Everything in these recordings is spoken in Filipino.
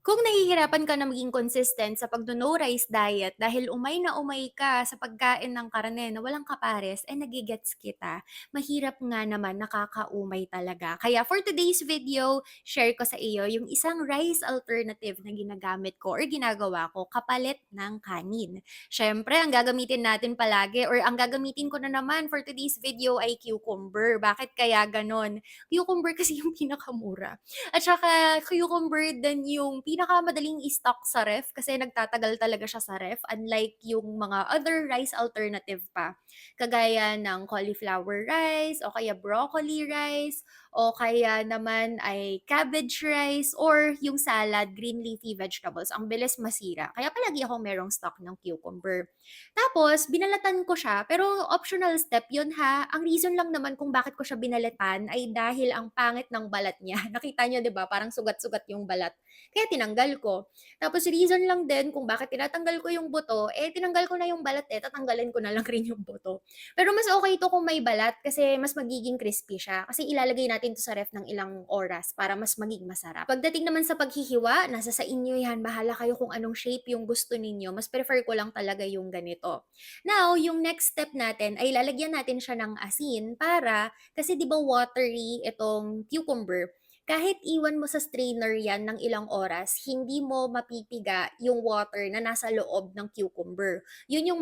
Kung nahihirapan ka na maging consistent sa pagno-no rice diet dahil umay na umay ka sa pagkain ng karne na walang kapares, eh nagigets kita. Mahirap nga naman, nakakaumay talaga. Kaya for today's video, share ko sa iyo yung isang rice alternative na ginagamit ko or ginagawa ko kapalit ng kanin. Syempre, ang gagamitin natin palagi or ang gagamitin ko na naman for today's video ay cucumber. Bakit kaya ganon? Cucumber kasi yung pinakamura. At saka cucumber din yung pinakamadaling i-stock sa ref kasi nagtatagal talaga siya sa ref unlike yung mga other rice alternative pa. Kagaya ng cauliflower rice o kaya broccoli rice o kaya naman ay cabbage rice or yung salad, green leafy vegetables. Ang bilis masira. Kaya palagi akong merong stock ng cucumber. Tapos, binalatan ko siya, pero optional step yun ha. Ang reason lang naman kung bakit ko siya binalatan ay dahil ang pangit ng balat niya. Nakita niyo 'di ba, parang sugat-sugat yung balat. Kaya tinanggal ko. Tapos reason lang din kung bakit tinatanggal ko yung buto, eh tinanggal ko na yung balat eh, tatanggalin ko na lang rin yung buto. Pero mas okay ito kung may balat kasi mas magiging crispy siya. Kasi ilalagay natin 'to sa ref ng ilang oras para mas maging masarap. Pagdating naman sa paghihiwa, nasa sa inyo yan. Bahala kayo kung anong shape yung gusto ninyo. Mas prefer ko lang talaga yung ganito. Now, yung next step natin ay lalagyan natin siya ng asin para, kasi 'di ba watery itong cucumber, kahit iwan mo sa strainer yan ng ilang oras, hindi mo mapipiga yung water na nasa loob ng cucumber. Yun yung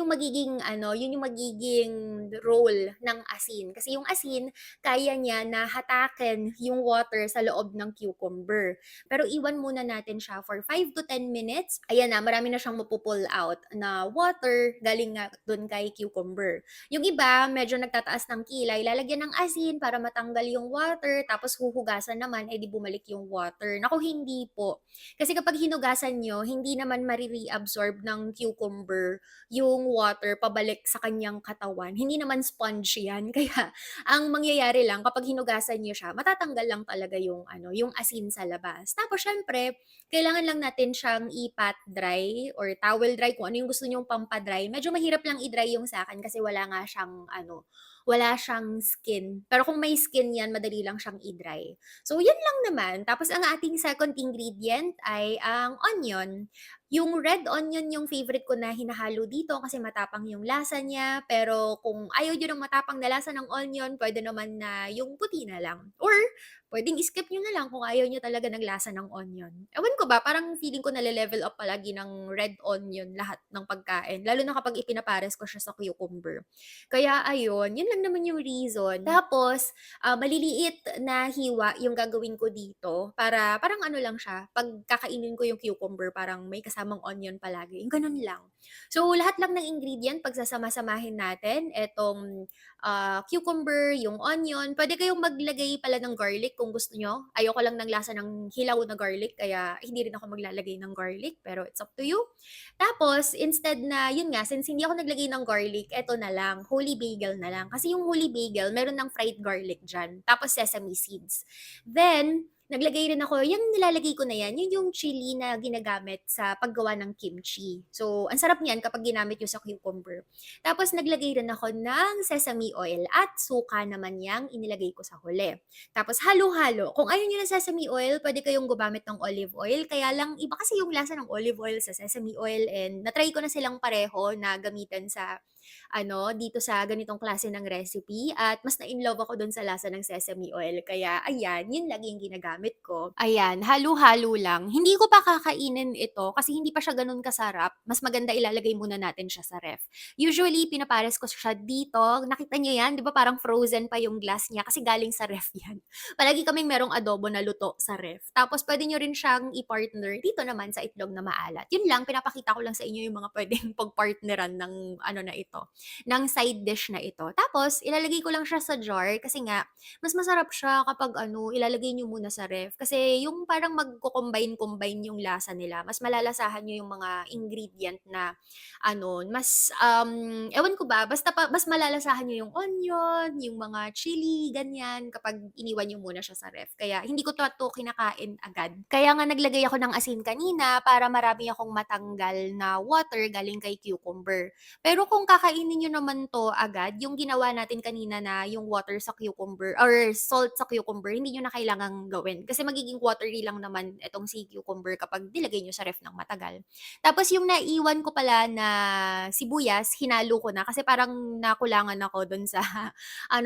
magiging ano, yun yung magiging role ng asin. Kasi yung asin, kaya niya na hatakin yung water sa loob ng cucumber. Pero iwan muna natin siya for 5 to 10 minutes. Ayan na, marami na siyang mapupull out na water galing nga dun kay cucumber. Yung iba, medyo nagtataas ng kilay, lalagyan ng asin para matanggal yung water, tapos huhugasan naman, eh di bumalik yung water. Naku, hindi po. Kasi kapag hinugasan nyo, hindi naman marireabsorb ng cucumber yung water pabalik sa kanyang katawan. Hindi naman sponge yan. Kaya, ang mangyayari lang, kapag hinugasan nyo siya, matatanggal lang talaga yung, ano, yung asin sa labas. Tapos, syempre, kailangan lang natin siyang i-pat dry or towel dry kung ano yung gusto nyong pampa-dry. Medyo mahirap lang i-dry yung sa akin kasi wala nga siyang ano, wala siyang skin. Pero kung may skin yan, madali lang siyang i-dry. So, yun lang naman. Tapos, ang ating second ingredient ay ang onion. Yung red onion yung favorite ko na hinahalo dito kasi matapang yung lasa niya. Pero kung ayaw nyo ng matapang na lasa ng onion, pwede naman na yung puti na lang. Or puwedeng skip niyo na lang kung ayaw niyo talaga ng lasa ng onion. Ewan ko ba, parang feeling ko nale-level up palagi ng red onion lahat ng pagkain, lalo na kapag ipinapares ko siya sa cucumber. Kaya ayun, yun lang naman yung reason. Tapos, maliliit na hiwa yung gagawin ko dito para parang ano lang siya, 'pag kakainin ko yung cucumber parang may kasamang onion palagi, yung gano'n lang. So, lahat lang ng ingredient pagsasama-samahin natin, etong cucumber, yung onion. Pwede kayong maglagay pala ng garlic kung gusto nyo. Ayoko lang ng lasa ng hilaw na garlic, kaya hindi rin ako maglalagay ng garlic, pero it's up to you. Tapos, instead na, yun nga, since hindi ako naglagay ng garlic, eto na lang, holy bagel na lang. Kasi yung holy bagel, meron ng fried garlic dyan. Tapos sesame seeds. Then, naglagay rin ako, yung nilalagay ko na yan, yun yung chili na ginagamit sa paggawa ng kimchi. So, ang sarap niyan kapag ginamit yung sa cucumber. Tapos naglagay rin ako ng sesame oil at suka naman yang inilagay ko sa huli. Tapos halo-halo. Kung ayaw niyo ng sesame oil, pwede kayong gumamit ng olive oil. Kaya lang, iba kasi yung lasa ng olive oil sa sesame oil and natry ko na silang pareho na gamitan sa ano, dito sa ganitong klase ng recipe at mas na-inlove ako dun sa lasa ng sesame oil. Kaya ayan, yun lagi yung ginagamit ko. Ayan, halo-halo lang. Hindi ko pa kakainin ito kasi hindi pa siya ganun kasarap. Mas maganda ilalagay muna natin siya sa ref. Usually, pinapares ko siya dito. Nakita niyo yan, di ba parang frozen pa yung glass niya kasi galing sa ref yan. Palagi kaming merong adobo na luto sa ref. Tapos pwede nyo rin siyang i-partner dito naman sa itlog na maalat. Yun lang, pinapakita ko lang sa inyo yung mga pwedeng pag-partneran ng ano na ito, ng side dish na ito. Tapos, ilalagay ko lang siya sa jar kasi nga, mas masarap siya kapag ano, ilalagay nyo muna sa ref. Kasi yung parang magko-combine-combine yung lasa nila, mas malalasahan nyo yung mga ingredient na ano, mas, ewan ko ba, basta pa, mas malalasahan nyo yung onion, yung mga chili, ganyan, kapag iniwan nyo muna siya sa ref. Kaya, hindi ko to kinakain agad. Kaya nga naglagay ako ng asin kanina para marami akong matanggal na water galing kay cucumber. Pero kung kakainin niyo naman 'to agad, yung ginawa natin kanina na yung water sa cucumber or salt sa cucumber, hindi niyo na kailangang gawin. Kasi magiging watery lang naman itong si cucumber kapag nilagay niyo sa ref ng matagal. Tapos yung naiwan ko pala na sibuyas, hinalo ko na kasi parang nakulangan ako dun sa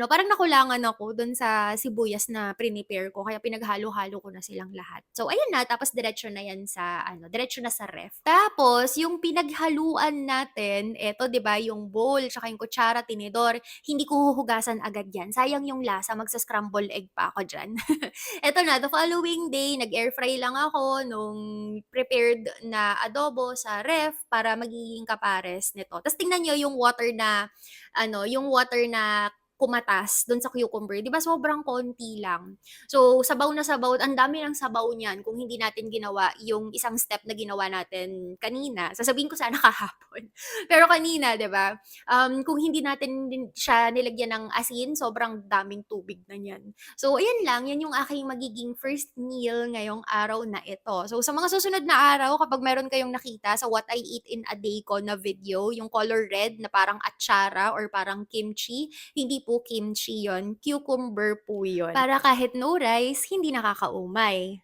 parang nakulangan ako dun sa sibuyas na prepare ko kaya pinaghalo-halo ko na silang lahat. So ayan na, tapos diretso na yan sa diretso na sa ref. Tapos yung pinaghaluan natin, eto 'di ba yung bowl tsaka yung kutsara, tinidor, hindi ko huhugasan agad yan. Sayang yung lasa, magsa-scramble egg pa ako diyan. Eto na, the following day, nag-air fry lang ako nung prepared na adobo sa ref para magiging kapares nito. Tapos tingnan niyo yung water na yung water na kumatas dun sa cucumber, 'di ba sobrang konti lang. So, sabaw na sabaw, ang dami ng sabaw niyan kung hindi natin ginawa yung isang step na ginawa natin kanina. Sasabihin ko sana kahapon. Pero kanina, 'di ba, kung hindi natin din siya nilagyan ng asin, sobrang daming tubig na niyan. So, ayan lang, yan yung aking magiging first meal ngayong araw na ito. So, sa mga susunod na araw, kapag meron kayong nakita sa What I Eat in a Day ko na video, yung color red na parang atsara or parang kimchi, hindi po kimchi yon, cucumber po yon. Para kahit no rice, hindi nakakaumay.